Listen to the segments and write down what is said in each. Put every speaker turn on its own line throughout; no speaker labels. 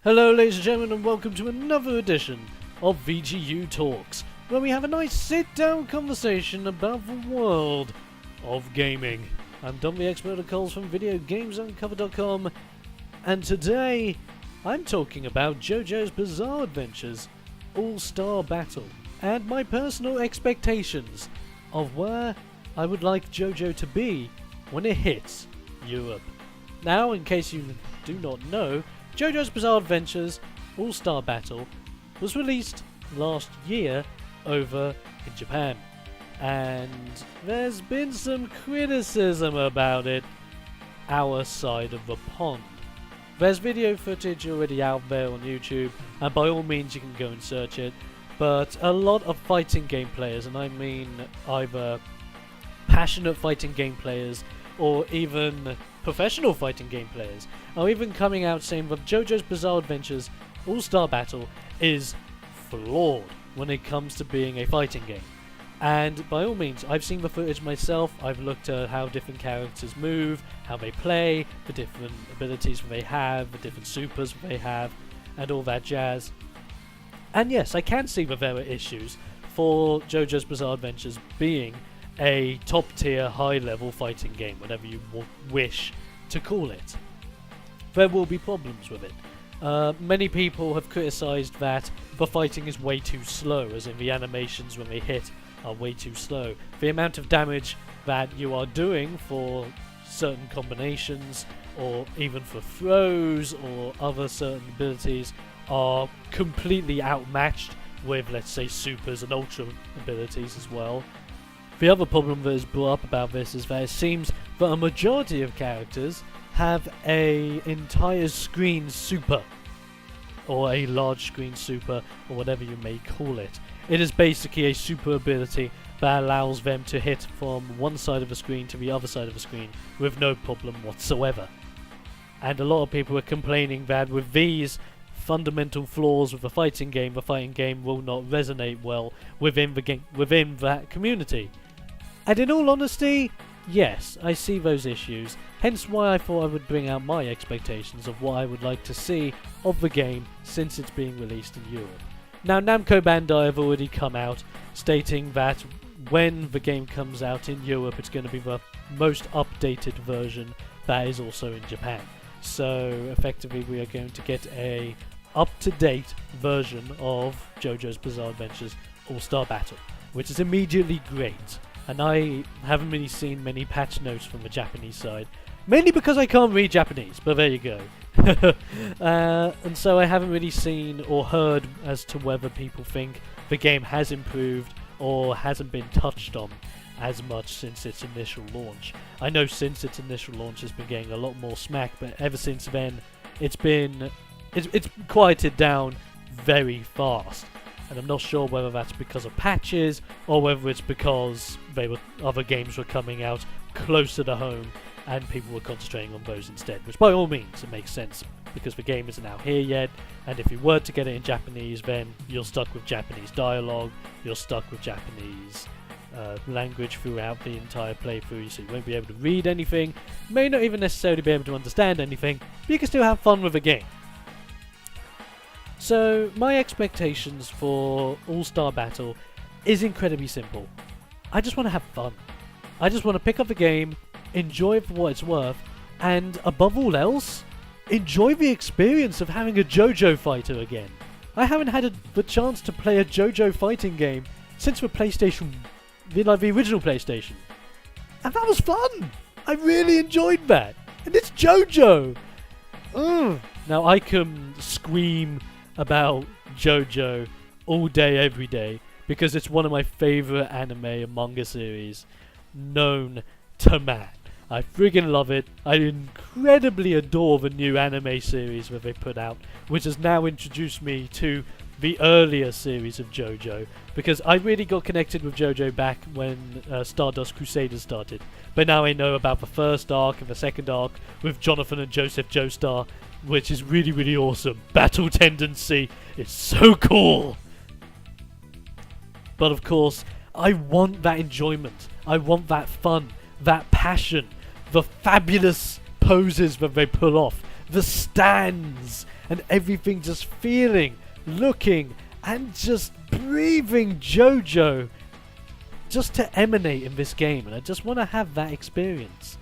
Hello ladies and gentlemen, and welcome to another edition of VGU Talks, where we have a nice sit-down conversation about the world of gaming. I'm Dom the Expert of Calls from VideoGamesUncovered.com, and today I'm talking about JoJo's Bizarre Adventures All-Star Battle, and my personal expectations of where I would like JoJo to be when it hits Europe. Now, in case you do not know, JoJo's Bizarre Adventures All-Star Battle was released last year over in Japan, and there's been some criticism about it our side of the pond. There's video footage already out there on YouTube, and by all means you can go and search it, but a lot of fighting game players, and I mean either passionate fighting game players or even professional fighting game players, are even coming out saying that JoJo's Bizarre Adventures All-Star Battle is flawed when it comes to being a fighting game. And by all means, I've seen the footage myself, I've looked at how different characters move, how they play, the different abilities they have, the different supers they have, and all that jazz. And yes, I can see that there are issues for JoJo's Bizarre Adventures being a top-tier, high-level fighting game, whatever you wish to call it. There will be problems with it. Many people have criticised that the fighting is way too slow, as in the animations when they hit are way too slow. The amount of damage that you are doing for certain combinations, or even for throws, or other certain abilities, are completely outmatched with, let's say, supers and ultra abilities as well. The other problem that is brought up about this is that it seems that a majority of characters have a entire screen super, or a large screen super, or whatever you may call it. It is basically a super ability that allows them to hit from one side of the screen to the other side of the screen with no problem whatsoever. And a lot of people are complaining that with these fundamental flaws with the fighting game will not resonate well within the game, within that community. And in all honesty, yes, I see those issues, hence why I thought I would bring out my expectations of what I would like to see of the game since it's being released in Europe. Now, Namco Bandai have already come out stating that when the game comes out in Europe, it's going to be the most updated version that is also in Japan. So, effectively, we are going to get a up-to-date version of JoJo's Bizarre Adventures All-Star Battle, which is immediately great. And I haven't really seen many patch notes from the Japanese side, mainly because I can't read Japanese, but there you go. And so I haven't really seen or heard as to whether people think the game has improved or hasn't been touched on as much since its initial launch. I know since its initial launch has been getting a lot more smack, but ever since then it's quieted down very fast. And I'm not sure whether that's because of patches or whether it's because other games were coming out closer to home and people were concentrating on those instead, which by all means it makes sense because the game isn't out here yet, and if you were to get it in Japanese, then you're stuck with Japanese dialogue, you're stuck with Japanese language throughout the entire playthrough, so you won't be able to read anything, may not even necessarily be able to understand anything, but you can still have fun with the game. So, my expectations for All-Star Battle is incredibly simple. I just want to have fun. I just want to pick up the game, enjoy it for what it's worth, and above all else, enjoy the experience of having a JoJo fighter again. I haven't had the chance to play a JoJo fighting game since the PlayStation, the original PlayStation. And that was fun! I really enjoyed that! And it's JoJo! Now I can scream about JoJo all day, every day, because it's one of my favourite anime and manga series known to man. I friggin' love it. I incredibly adore the new anime series that they put out, which has now introduced me to the earlier series of JoJo, because I really got connected with JoJo back when Stardust Crusaders started. But now I know about the first arc and the second arc with Jonathan and Joseph Joestar, which is really, really awesome. Battle Tendency is so cool! But of course, I want that enjoyment. I want that fun, that passion, the fabulous poses that they pull off, the stands, and everything just feeling, looking, and just breathing JoJo just to emanate in this game. And I just want to have that experience,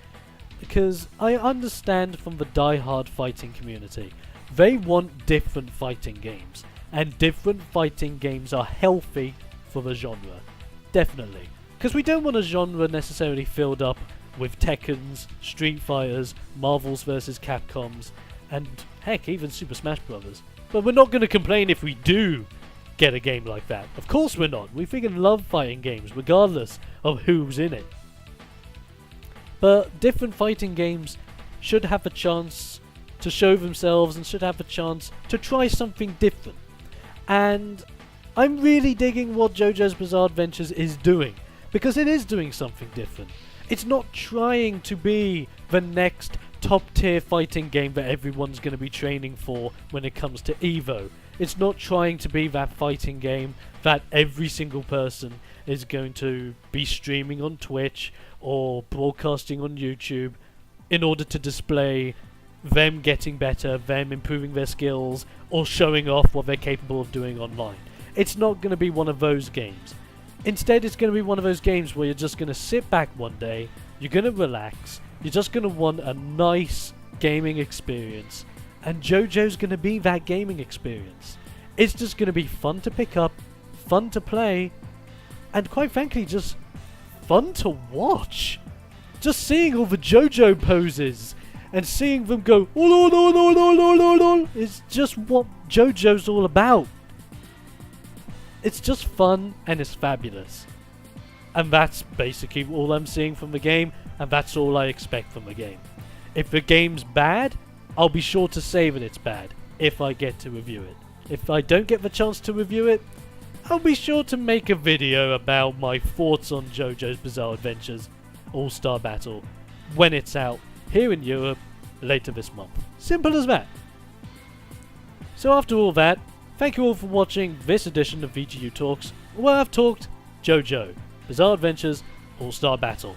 because I understand from the die-hard fighting community, they want different fighting games, and different fighting games are healthy for the genre, definitely, because we don't want a genre necessarily filled up with Tekkens, Street Fighters, Marvels vs. Capcoms, and heck, even Super Smash Bros. But we're not going to complain if we do get a game like that. Of course we're not. We freaking love fighting games, regardless of who's in it. But different fighting games should have a chance to show themselves and should have a chance to try something different. And I'm really digging what JoJo's Bizarre Adventures is doing, because it is doing something different. It's not trying to be the next top tier fighting game that everyone's going to be training for when it comes to Evo. It's not trying to be that fighting game that every single person is going to be streaming on Twitch or broadcasting on YouTube in order to display them getting better, them improving their skills, or showing off what they're capable of doing online. It's not going to be one of those games. Instead, it's going to be one of those games where you're just going to sit back one day, you're going to relax, you're just going to want a nice gaming experience, and JoJo's going to be that gaming experience. It's just going to be fun to pick up, fun to play, and quite frankly, just fun to watch. Just seeing all the JoJo poses and seeing them go is just what JoJo's all about. It's just fun and it's fabulous. And that's basically all I'm seeing from the game, and that's all I expect from the game. If the game's bad, I'll be sure to say that it's bad if I get to review it. If I don't get the chance to review it, I'll be sure to make a video about my thoughts on JoJo's Bizarre Adventures All-Star Battle when it's out here in Europe later this month. Simple as that. So after all that, thank you all for watching this edition of VGU Talks, where I've talked JoJo Bizarre Adventures All-Star Battle.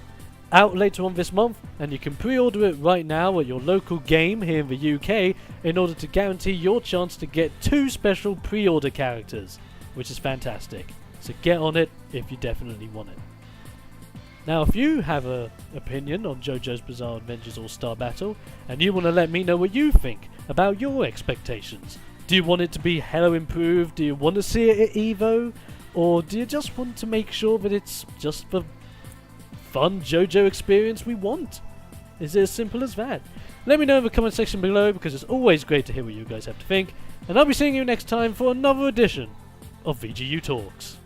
Out later on this month, and you can pre-order it right now at your local game here in the UK in order to guarantee your chance to get 2 special pre-order characters, which is fantastic. So get on it if you definitely want it. Now, if you have an opinion on JoJo's Bizarre Adventures All-Star Battle, and you want to let me know what you think about your expectations, do you want it to be hella improved? Do you want to see it at EVO? Or do you just want to make sure that it's just the fun JoJo experience we want? Is it as simple as that? Let me know in the comment section below, because it's always great to hear what you guys have to think. And I'll be seeing you next time for another edition of VGU Talks.